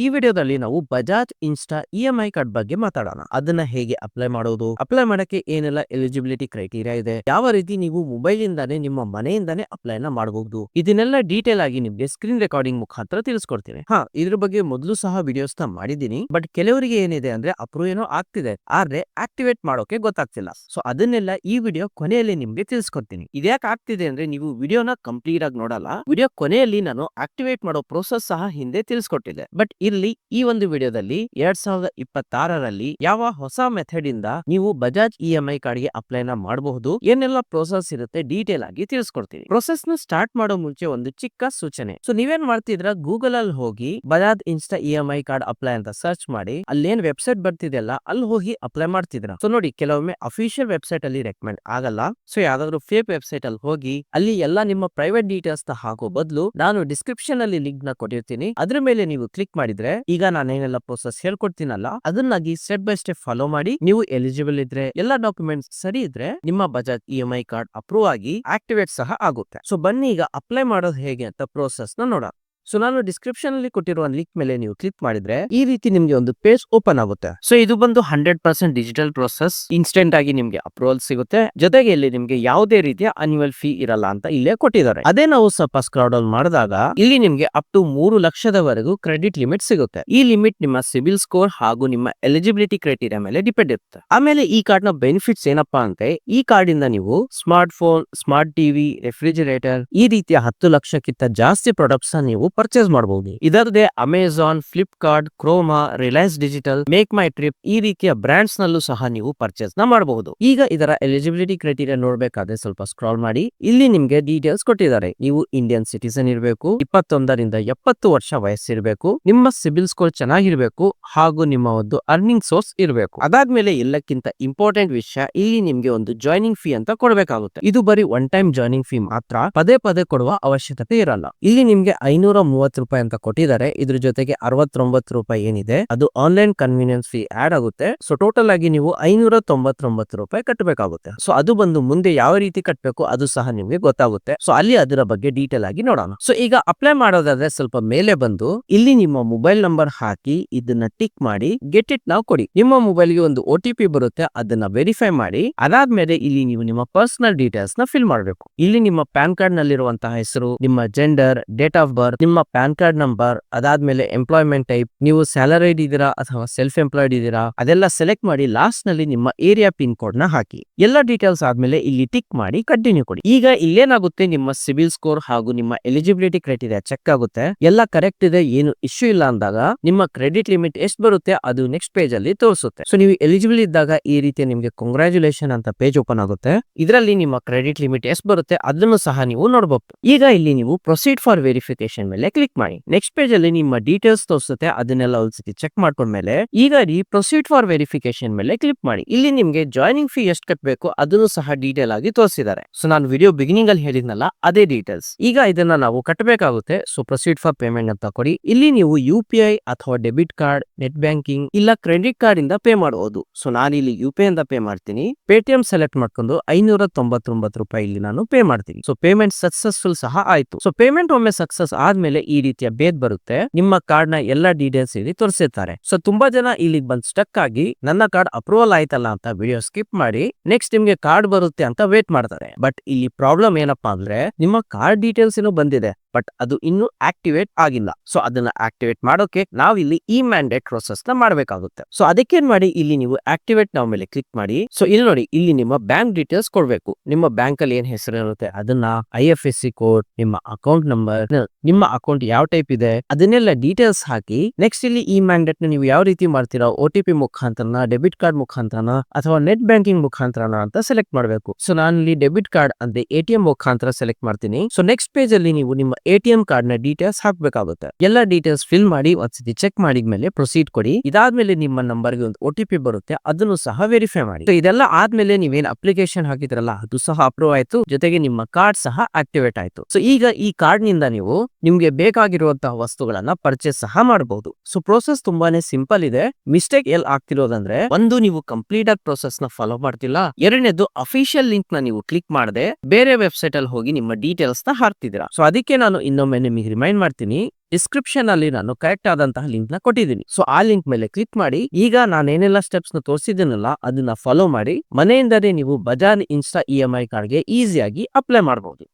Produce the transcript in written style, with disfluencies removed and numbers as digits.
ಈ ವಿಡಿಯೋದಲ್ಲಿ ನಾವು ಬಜಾಜ್ ಇನ್ಸ್ಟಾ ಇಎಂಐ ಕಾರ್ಡ್ ಬಗ್ಗೆ ಮಾತಾಡೋಣ. ಅದನ್ನ ಹೇಗೆ ಅಪ್ಲೈ ಮಾಡೋದು, ಅಪ್ಲೈ ಮಾಡಕ್ಕೆ ಏನೆಲ್ಲ ಎಲಿಜಿಬಿಲಿಟಿ ಕ್ರೈಟೀರಿಯಾ ಇದೆ, ಯಾವ ರೀತಿ ನೀವು ಮೊಬೈಲ್ ಇಂದಾನೆ ನಿಮ್ಮ ಮನೆಯಿಂದಾನೆ ಅಪ್ಲೈನ ಮಾಡಬಹುದು, ಇದನ್ನೆಲ್ಲ ಡೀಟೇಲ್ ಆಗಿ ನಿಮ್ಗೆ ಸ್ಕ್ರೀನ್ ರೆಕಾರ್ಡಿಂಗ್ ಮುಖಾಂತರ ತಿಳಿಸ್ಕೊಡ್ತೀನಿ. ಇದ್ರ ಬಗ್ಗೆ ಮೊದಲು ಸಹ ವಿಡಿಯೋಸ್ ನ ಮಾಡಿದೀನಿ. ಬಟ್ ಕೆಲವರಿಗೆ ಏನಿದೆ ಅಂದ್ರೆ ಅಪ್ರೂವ್ ಏನೋ ಆಗ್ತಿದೆ, ಆದ್ರೆ ಆಕ್ಟಿವೇಟ್ ಮಾಡೋಕೆ ಗೊತ್ತಾಗ್ತಿಲ್ಲ. ಸೊ ಅದನ್ನೆಲ್ಲ ಈ ವಿಡಿಯೋ ಕೊನೆಯಲ್ಲಿ ನಿಮ್ಗೆ ತಿಳಿಸ್ಕೊಡ್ತೀನಿ. ಇದ್ಯಾಕೆ ಆಗ್ತಿದೆ ಅಂದ್ರೆ ನೀವು ವಿಡಿಯೋನ ಕಂಪ್ಲೀಟ್ ಆಗಿ ನೋಡಲ್ಲ. ವಿಡಿಯೋ ಕೊನೆಯಲ್ಲಿ ನಾನು ಆಕ್ಟಿವೇಟ್ ಮಾಡೋ ಪ್ರೋಸೆಸ್ ಸಹ ಹಿಂದೆ ತಿಳಿಸ್ಕೊಟ್ಟಿದೆ. ಬಟ್ ಇಲ್ಲಿ ಈ ಒಂದು ವಿಡಿಯೋದಲ್ಲಿ 2026ರಲ್ಲಿ ಯಾವ ಹೊಸ ಮೆಥಡ್ ಇಂದ ನೀವು ಬಜಾಜ್ ಇಎಂಐ ಕಾರ್ಡ್ ಗೆ ಅಪ್ಲೈನ ಮಾಡಬಹುದು, ಏನೆಲ್ಲ ಪ್ರೋಸೆಸ್ ಇರುತ್ತೆ ಡೀಟೇಲ್ ಆಗಿ ತಿಳಿಸ್ಕೊಡ್ತೀನಿ. ಪ್ರೋಸೆಸ್ ನ ಸ್ಟಾರ್ಟ್ ಮಾಡೋ ಮುಂಚೆ ಒಂದು ಚಿಕ್ಕ ಸೂಚನೆ. ಸೊ ನೀವೇನ್ ಮಾಡ್ತಿದ್ರ, ಗೂಗಲ್ ಅಲ್ಲಿ ಹೋಗಿ Bajaj insta EMI card apply ಅಂತ ಸರ್ಚ್ ಮಾಡಿ, ಅಲ್ಲೇನ್ ವೆಬ್ಸೈಟ್ ಬರ್ತಿದೆಯಲ್ಲ ಅಲ್ಲಿ ಹೋಗಿ ಅಪ್ಲೈ ಮಾಡ್ತಿದ್ರ. ಸೊ ನೋಡಿ, ಕೆಲವೊಮ್ಮೆ ಅಫಿಷಿಯಲ್ ವೆಬ್ಸೈಟ್ ಅಲ್ಲಿ ರೆಕಮೆಂಡ್ ಆಗಲ್ಲ. ಸೊ ಯಾವ್ದಾದ್ರು ಫೇಕ್ ವೆಬ್ಸೈಟ್ ಅಲ್ಲಿ ಹೋಗಿ ಅಲ್ಲಿ ಎಲ್ಲ ನಿಮ್ಮ ಪ್ರೈವೇಟ್ ಡೀಟೇಲ್ಸ್ ನ ಹಾಕೋ ಬದಲು ನಾನು ಡಿಸ್ಕ್ರಿಪ್ಷನ್ ಅಲ್ಲಿ ಲಿಂಕ್ ನ ಕೊಟ್ಟಿರ್ತೀನಿ, ಅದ್ರ ಮೇಲೆ ನೀವು ಕ್ಲಿಕ್ ಮಾಡಿದ್ರೆ ಈಗ ನಾನೇನೆಲ್ಲ ಪ್ರೋಸೆಸ್ ಹೇಳ್ಕೊಡ್ತೀನಲ್ಲ ಅದನ್ನಾಗಿ ಸ್ಟೆಪ್ ಬೈ ಸ್ಟೆಪ್ ಫಾಲೋ ಮಾಡಿ. ನೀವು ಎಲಿಜಿಬಲ್ ಇದ್ರೆ, ಎಲ್ಲ ಡಾಕ್ಯುಮೆಂಟ್ಸ್ ಸರಿ ಇದ್ರೆ ನಿಮ್ಮ ಬಜಾಜ್ ಇಎಂಐ ಕಾರ್ಡ್ ಅಪ್ರೂವ್ ಆಗಿ ಆಕ್ಟಿವೇಟ್ ಸಹ ಆಗುತ್ತೆ. ಸೊ ಬನ್ನಿ ಈಗ ಅಪ್ಲೈ ಮಾಡೋದು ಹೇಗೆ ಅಂತ ಪ್ರೋಸೆಸ್ ನ ನೋಡೋಣ. ಸೊ ನಾನು ಡಿಸ್ಕ್ರಿಪ್ಷನ್ ಅಲ್ಲಿ ಕೊಟ್ಟಿರುವ ಲಿಂಕ್ ಮೇಲೆ ನೀವು ಕ್ಲಿಕ್ ಮಾಡಿದ್ರೆ ಈ ರೀತಿ ನಿಮ್ಗೆ ಒಂದು ಪೇಜ್ ಓಪನ್ ಆಗುತ್ತೆ. ಸೊ ಇದು ಬಂದು 100% ಡಿಜಿಟಲ್ ಪ್ರೋಸೆಸ್. ಇನ್ಸ್ಟೆಂಟ್ ಆಗಿ ನಿಮ್ಗೆ ಅಪ್ರೂವಲ್ ಸಿಗುತ್ತೆ. ಜೊತೆಗೆ ಇಲ್ಲಿ ನಿಮ್ಗೆ ಯಾವುದೇ ರೀತಿಯ ಅನ್ಯುವಲ್ ಫೀ ಇರಲ್ಲ ಅಂತ ಇಲ್ಲೇ ಕೊಟ್ಟಿದ್ದಾರೆ. ಅದೇ ನಾವು ಸ್ವಲ್ಪ ಸ್ಕ್ರಾಲ್ ಡೌನ್ ಮಾಡಿದಾಗ ಇಲ್ಲಿ ನಿಮ್ಗೆ ಅಪ್ ಟು 3 ಲಕ್ಷದವರೆಗೂ ಕ್ರೆಡಿಟ್ ಲಿಮಿಟ್ ಸಿಗುತ್ತೆ. ಈ ಲಿಮಿಟ್ ನಿಮ್ಮ ಸಿಬಿಲ್ ಸ್ಕೋರ್ ಹಾಗೂ ನಿಮ್ಮ ಎಲಿಜಿಬಿಲಿಟಿ ಕ್ರೈಟೀರಿಯಾ ಮೇಲೆ ಡಿಪೆಂಡ್ ಇರುತ್ತೆ. ಆಮೇಲೆ ಈ ಕಾರ್ಡ್ ನ ಬೆನಿಫಿಟ್ಸ್ ಏನಪ್ಪಾ ಅಂದ್ರೆ, ಈ ಕಾರ್ಡ್ ಇಂದ ನೀವು smart phone, smart TV, refrigerator ಈ ರೀತಿಯ 10 ಲಕ್ಷಕ್ಕಿಂತ ಜಾಸ್ತಿ ಪ್ರಾಡಕ್ಟ್ಸ್ ನೀವು ಪರ್ಚೇಸ್ ಮಾಡಬಹುದು. ಇದರದೇ Amazon, Flipkart, Croma, Reliance digital, make my trip ಈ ರೀತಿಯ ಬ್ರಾಂಡ್ಸ್ ನಲ್ಲೂ ಸಹ ನೀವು ಪರ್ಚೇಸ್ ನ ಮಾಡಬಹುದು. ಈಗ ಇದರ ಎಲಿಜಿಬಿಲಿಟಿ ಕ್ರೈಟೀರಿಯಾ ನೋಡ್ಬೇಕಾದ್ರೆ ಸ್ವಲ್ಪ ಸ್ಕ್ರಾಲ್ ಮಾಡಿ, ಇಲ್ಲಿ ನಿಮ್ಗೆ ಡೀಟೇಲ್ಸ್ ಕೊಟ್ಟಿದ್ದಾರೆ. ನೀವು ಇಂಡಿಯನ್ ಸಿಟಿಸನ್ ಇರಬೇಕು, 21ರಿಂದ 70 ವರ್ಷ ವಯಸ್ಸಿರಬೇಕು, ನಿಮ್ಮ ಸಿಬಿಲ್ ಸ್ಕೋರ್ ಚೆನ್ನಾಗಿರ್ಬೇಕು ಹಾಗೂ ನಿಮ್ಮ ಒಂದು ಅರ್ನಿಂಗ್ ಸೋರ್ಸ್ ಇರಬೇಕು. ಅದಾದ್ಮೇಲೆ ಎಲ್ಲಕ್ಕಿಂತ ಇಂಪಾರ್ಟೆಂಟ್ ವಿಷಯ, ಇಲ್ಲಿ ನಿಮ್ಗೆ ಒಂದು ಜಾಯ್ನಿಂಗ್ ಫೀ ಅಂತ ಕೊಡಬೇಕಾಗುತ್ತೆ. ಇದು ಬರೀ ಒನ್ ಟೈಮ್ ಜಾಯ್ನಿಂಗ್ ಫೀ ಮಾತ್ರ, ಪದೇ ಪದೇ ಕೊಡುವ ಅವಶ್ಯಕತೆ ಇರಲ್ಲ. ಇಲ್ಲಿ ನಿಮ್ಗೆ 530 ರೂಪಾಯಿ ಅಂತ ಕೊಟ್ಟಿದ್ದಾರೆ. ಇದ್ರ ಜೊತೆಗೆ 69 ರೂಪಾಯಿ ಏನಿದೆ ಅದು ಆನ್ಲೈನ್ ಕನ್ವೀನಿಯನ್ಸ್ ಫೀ ಆಡ್ ಆಗುತ್ತೆ. ಸೊ ಟೋಟಲ್ ಆಗಿ ನೀವು 599 ರೂಪಾಯಿ ಕಟ್ಟಬೇಕಾಗುತ್ತೆ. ಸೊ ಅದು ಬಂದು ಮುಂದೆ ಯಾವ ರೀತಿ ಕಟ್ಟಬೇಕು ಅದು ಸಹ ನಿಮ್ಗೆ ಗೊತ್ತಾಗುತ್ತೆ. ಸೊ ಅಲ್ಲಿ ಅದರ ಬಗ್ಗೆ ಡೀಟೇಲ್ ಆಗಿ ನೋಡೋಣ. ಸೊ ಈಗ ಅಪ್ಲೈ ಮಾಡೋದಾದ್ರೆ ಸ್ವಲ್ಪ ಮೇಲೆ ಬಂದು ಇಲ್ಲಿ ನಿಮ್ಮ ಮೊಬೈಲ್ ನಂಬರ್ ಹಾಕಿ ಇದನ್ನ ಟಿಕ್ ಮಾಡಿ ಗೆಟ್ ಇಟ್ ನಾವು ಕೊಡಿ. ನಿಮ್ಮ ಮೊಬೈಲ್ ಗೆ ಒಂದು OTP ಬರುತ್ತೆ, ಅದನ್ನ ವೆರಿಫೈ ಮಾಡಿ. ಅದಾದ್ಮೇಲೆ ಇಲ್ಲಿ ನೀವು ನಿಮ್ಮ ಪರ್ಸನಲ್ ಡೀಟೇಲ್ಸ್ ನ ಫಿಲ್ ಮಾಡಬೇಕು. ಇಲ್ಲಿ ನಿಮ್ಮ ಪ್ಯಾನ್ ಕಾರ್ಡ್ ನಲ್ಲಿರುವಂತಹ ಹೆಸರು, ನಿಮ್ಮ ಜೆಂಡರ್, ಡೇಟ್ ಆಫ್ ಬರ್ತ್, ನಿಮ್ಮ ಪ್ಯಾನ್ ಕಾರ್ಡ್ ನಂಬರ್, ಅದಾದ್ಮೇಲೆ ಎಂಪ್ಲಾಯ್ಮೆಂಟ್ ಟೈಪ್, ನೀವು ಸ್ಯಾಲರಿಡ್ ಇದೀರಾ ಅಥವಾ ಸೆಲ್ಫ್ ಎಂಪ್ಲಾಯ್ಡ್ ಇದೀರಾ ಅದೆಲ್ಲ ಸೆಲೆಕ್ಟ್ ಮಾಡಿ ಲಾಸ್ಟ್ ನಲ್ಲಿ ನಿಮ್ಮ ಏರಿಯಾ ಪಿನ್ ಕೋಡ್ ನ ಹಾಕಿ. ಎಲ್ಲ ಡೀಟೇಲ್ಸ್ ಆದ್ಮೇಲೆ ಇಲ್ಲಿ ಟಿಕ್ ಮಾಡಿ ಕಂಟಿನ್ಯೂ ಕೊಡಿ. ಈಗ ಇಲ್ಲೇನಾಗುತ್ತೆ, ನಿಮ್ಮ ಸಿಬಿಲ್ ಸ್ಕೋರ್ ಹಾಗೂ ನಿಮ್ಮ ಎಲಿಜಿಬಿಲಿಟಿ ಕ್ರೈಟೀರಿಯಾ ಚೆಕ್ ಆಗುತ್ತೆ. ಎಲ್ಲ ಕರೆಕ್ಟ್ ಇದೆ, ಏನು ಇಶ್ಯೂ ಇಲ್ಲ ಅಂದಾಗ ನಿಮ್ಮ ಕ್ರೆಡಿಟ್ ಲಿಮಿಟ್ ಎಷ್ಟು ಬರುತ್ತೆ ಅದು ನೆಕ್ಸ್ಟ್ ಪೇಜ್ ಅಲ್ಲಿ ತೋರಿಸುತ್ತೆ. ಸೊ ನೀವು ಎಲಿಜಿಬಲ್ ಇದ್ದಾಗ ಈ ರೀತಿ ನಿಮ್ಗೆ ಕಂಗ್ರಾಚುಲೇಷನ್ ಅಂತ ಪೇಜ್ ಓಪನ್ ಆಗುತ್ತೆ. ಇದರಲ್ಲಿ ನಿಮ್ಮ ಕ್ರೆಡಿಟ್ ಲಿಮಿಟ್ ಎಷ್ಟು ಬರುತ್ತೆ ಅದನ್ನು ಸಹ ನೀವು ನೋಡಬಹುದು. ಈಗ ಇಲ್ಲಿ ನೀವು ಪ್ರೊಸೀಡ್ ಫಾರ್ ವೆರಿಫಿಕೇಶನ್ ಮೇಲೆ ಕ್ಲಿಕ್ ಮಾಡಿ. ನೆಕ್ಸ್ಟ್ ಪೇಜ್ ಅಲ್ಲಿ ನಿಮ್ಮ ಡೀಟೇಲ್ಸ್ ತೋರಿಸುತ್ತೆ, ಅದನ್ನೆಲ್ಲ ಒಂದ್ಸತಿ ಚೆಕ್ ಮಾಡ್ಕೊಂಡ್ಮೇಲೆ ಈಗ ಈ ಪ್ರೊಸೀಡ್ ಫಾರ್ ವೆರಿಫಿಕೇಶನ್ ಮೇಲೆ ಕ್ಲಿಕ್ ಮಾಡಿ. ಇಲ್ಲಿ ನಿಮ್ಗೆ ಜಾಯ್ನಿಂಗ್ ಫೀ ಎಷ್ಟು ಕಟ್ಟಬೇಕು ಅದನ್ನು ಸಹ ಡೀಟೇಲ್ ಆಗಿ ತೋರಿಸಿದ್ದಾರೆ. ಸೊ ನಾನು ವಿಡಿಯೋ ಬಿಗಿನಿಂಗ್ ಅಲ್ಲಿ ಹೇಳಿದ್ನಲ್ಲ ಅದೇ ಡೀಟೇಲ್ಸ್. ಈಗ ಇದನ್ನ ನಾವು ಕಟ್ಟಬೇಕಾಗುತ್ತೆ. ಸೊ ಪ್ರೊಸೀಡ್ ಫಾರ್ ಪೇಮೆಂಟ್ ಅಂತ ಕೊಡಿ. ಇಲ್ಲಿ ನೀವು UPI ಅಥವಾ ಡೆಬಿಟ್ ಕಾರ್ಡ್, ನೆಟ್ ಬ್ಯಾಂಕಿಂಗ್ ಇಲ್ಲ ಕ್ರೆಡಿಟ್ ಕಾರ್ಡ್ ಇಂದ ಪೇ ಮಾಡಬಹುದು. ಸೊ ನಾನು ಇಲ್ಲಿ UPI ಇಂದ ಪೇ ಮಾಡ್ತೀನಿ. ಪೇಟಿಎಂ ಸೆಲೆಕ್ಟ್ ಮಾಡ್ಕೊಂಡು 599 ರೂಪಾಯಿ ಇಲ್ಲಿ ನಾನು ಪೇ ಮಾಡ್ತೀನಿ. ಸೊ ಪೇಮೆಂಟ್ ಸಕ್ಸಸ್ಫುಲ್ ಸಹ ಆಯ್ತು. ಸೊ ಪೇಮೆಂಟ್ ಒಮ್ಮೆ ಸಕ್ಸಸ್ ಆದ್ಮೇಲೆ ಈ ರೀತಿಯ ಬೇದ್ ಬರುತ್ತೆ. ನಿಮ್ಮ ಕಾರ್ಡ್ ನ ಎಲ್ಲಾ ಡೀಟೇಲ್ಸ್ ಇಲ್ಲಿ ತೋರಿಸಿರ್ತಾರೆ. ಸೊ ತುಂಬಾ ಜನ ಇಲ್ಲಿ ಬಂದ್ ಸ್ಟಕ್ ಆಗಿ ನನ್ನ ಕಾರ್ಡ್ ಅಪ್ರೂವಲ್ ಆಯ್ತಲ್ಲ ಅಂತ ವಿಡಿಯೋ ಸ್ಕಿಪ್ ಮಾಡಿ ನೆಕ್ಸ್ಟ್ ನಿಮ್ಗೆ ಕಾರ್ಡ್ ಬರುತ್ತೆ ಅಂತ ವೇಟ್ ಮಾಡ್ತಾರೆ. ಬಟ್ ಇಲ್ಲಿ ಪ್ರಾಬ್ಲಮ್ ಏನಪ್ಪಾ ಅಂದ್ರೆ, ನಿಮ್ಮ ಕಾರ್ಡ್ ಡೀಟೇಲ್ಸ್ ಏನೋ ಬಂದಿದೆ ಬಟ್ ಅದು ಇನ್ನು ಆಕ್ಟಿವೇಟ್ ಆಗಿಲ್ಲ. ಸೊ ಅದನ್ನ ಆಕ್ಟಿವೇಟ್ ಮಾಡೋಕೆ ನಾವು ಇಲ್ಲಿ ಈ ಮ್ಯಾಂಡೇಟ್ ಪ್ರೋಸೆಸ್ ನ ಮಾಡಬೇಕಾಗುತ್ತೆ. ಸೊ ಅದಕ್ಕೇನ್ ಮಾಡಿ, ಇಲ್ಲಿ ನೀವು ಆಕ್ಟಿವೇಟ್ ನಾವು ಮೇಲೆ ಕ್ಲಿಕ್ ಮಾಡಿ. ಸೊ ಇಲ್ಲಿ ನೋಡಿ, ಇಲ್ಲಿ ನಿಮ್ಮ ಬ್ಯಾಂಕ್ ಡೀಟೇಲ್ಸ್ ಕೊಡ್ಬೇಕು. ನಿಮ್ಮ ಬ್ಯಾಂಕ್ ಅಲ್ಲಿ ಏನ್ ಹೆಸರು ಇರುತ್ತೆ ಅದನ್ನ, IFSC ಕೋಡ್, ನಿಮ್ಮ ಅಕೌಂಟ್ ನಂಬರ್, ನಿಮ್ಮ ಅಕೌಂಟ್ ಯಾವ ಟೈಪ್ ಇದೆ ಅದನ್ನೆಲ್ಲ ಡೀಟೇಲ್ಸ್ ಹಾಕಿ. ನೆಕ್ಸ್ಟ್ ಇಲ್ಲಿ ಈ ಮ್ಯಾಂಡೇಟ್ ನ ನೀವು ಯಾವ ರೀತಿ ಮಾಡ್ತೀರಾ, OTP ಮುಖಾಂತರನ, ಡೆಬಿಟ್ ಕಾರ್ಡ್ ಮುಖಾಂತರನ ಅಥವಾ ನೆಟ್ ಬ್ಯಾಂಕಿಂಗ್ ಮುಖಾಂತರನ ಅಂತ ಸೆಲೆಕ್ಟ್ ಮಾಡಬೇಕು. ಸೊ ನಾನು ಇಲ್ಲಿ ಡೆಬಿಟ್ ಕಾರ್ಡ್ ಅಂದ್ರೆ ATM ಮುಖಾಂತರ ಸೆಲೆಕ್ಟ್ ಮಾಡ್ತೀನಿ. ಸೊ ನೆಕ್ಸ್ಟ್ ಪೇಜ್ ಅಲ್ಲಿ ನೀವು ನಿಮ್ಮ ATM ಕಾರ್ಡ್ ನ ಡೀಟೇಲ್ಸ್ ಹಾಕ್ಬೇಕಾಗುತ್ತೆ. ಎಲ್ಲ ಡೀಟೇಲ್ಸ್ ಫಿಲ್ ಮಾಡಿ ಒಂದ್ಸತಿ ಚೆಕ್ ಮಾಡಿದ್ಮೇಲೆ ಪ್ರೊಸೀಡ್ ಕೊಡಿ. ಇದಾದ್ಮೇಲೆ ನಿಮ್ಮ ನಂಬರ್ ಗೆ ಒಂದು OTP ಬರುತ್ತೆ, ಅದನ್ನು ಸಹ ವೆರಿಫೈ ಮಾಡಿ. ಸೊ ಇದೆಲ್ಲ ಆದ್ಮೇಲೆ ನೀವೇನ್ ಅಪ್ಲಿಕೇಶನ್ ಹಾಕಿದ್ರಲ್ಲ ಅದು ಸಹ ಅಪ್ರೂವ್ ಆಯ್ತು, ಜೊತೆಗೆ ನಿಮ್ಮ ಕಾರ್ಡ್ ಸಹ ಆಕ್ಟಿವೇಟ್ ಆಯ್ತು. ಸೊ ಈಗ ಈ ಕಾರ್ಡ್ ನಿಂದ ನೀವು ನಿಮ್ಗೆ ನಿಮಗೆ ಬೇಕಾಗಿರುವಂತಹ ವಸ್ತುಗಳನ್ನ ಪರ್ಚೇಸ್ ಸಹ ಮಾಡಬಹುದು. ಸೊ ಪ್ರೋಸೆಸ್ ತುಂಬಾನೇ ಸಿಂಪಲ್ ಇದೆ. ಮಿಸ್ಟೇಕ್ ಎಲ್ಲಿ ಆಗ್ತಿರೋದಂದ್ರೆ, ಒಂದು ನೀವು ಕಂಪ್ಲೀಟ್ ಆಗಿ ಪ್ರೋಸೆಸ್ ನ ಫಾಲೋ ಮಾಡ್ತಿಲ್ಲ, ಎರಡನೇದು ಅಫಿಷಿಯಲ್ ಲಿಂಕ್ ನ ನೀವು ಕ್ಲಿಕ್ ಮಾಡದೆ ಬೇರೆ ವೆಬ್ಸೈಟ್ ಅಲ್ಲಿ ಹೋಗಿ ನಿಮ್ಮ ಡೀಟೇಲ್ಸ್ ನ ಹಾಕ್ತಿದ್ದೀರಾ. ಸೊ ಅದಕ್ಕೆ ನಾನು ಇನ್ನೊಮ್ಮೆ ನಿಮಗೆ ರಿಮೈಂಡ್ ಮಾಡ್ತೀನಿ, ಡಿಸ್ಕ್ರಿಪ್ಷನ್ ಅಲ್ಲಿ ನಾನು ಕರೆಕ್ಟ್ ಆದಂತಹ ಲಿಂಕ್ ನ ಕೊಟ್ಟಿದ್ದೀನಿ. ಸೊ ಆ ಲಿಂಕ್ ಮೇಲೆ ಕ್ಲಿಕ್ ಮಾಡಿ. ಈಗ ನಾನೇನೆಲ್ಲ ಸ್ಟೆಪ್ಸ್ ನ ತೋರಿಸಿದ್ದೀನಲ್ಲ ಅದನ್ನ ಫಾಲೋ ಮಾಡಿ ಮನೆಯಿಂದಲೇ ನೀವು ಬಜಾಜ್ ಇನ್ಸ್ಟಾ EMI ಕಾರ್ಡ್ಗೆ ಈಸಿಯಾಗಿ ಅಪ್ಲೈ ಮಾಡಬಹುದು.